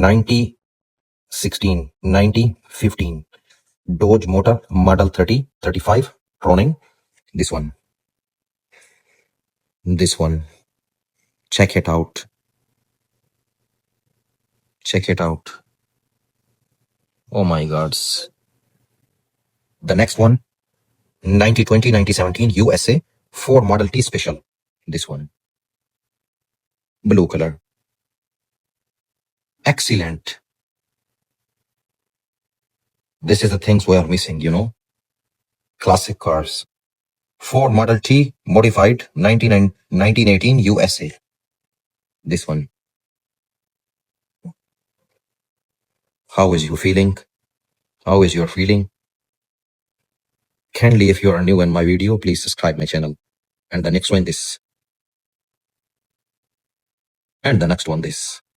9016, 9015. Dodge motor, model 3035, Ronin. This one. This one. Check it out. Check it out. Oh my gods. The next one, 9020, 9017, USA, 4 Model T Special. This one. Blue color. Excellent. This is the things we are missing, you know. Classic cars. 4 Model T modified 1918 USA. This one. How is you feeling? How is your feeling? Kindly, if you are new in my video, please subscribe my channel. And the next one this. And the next one this.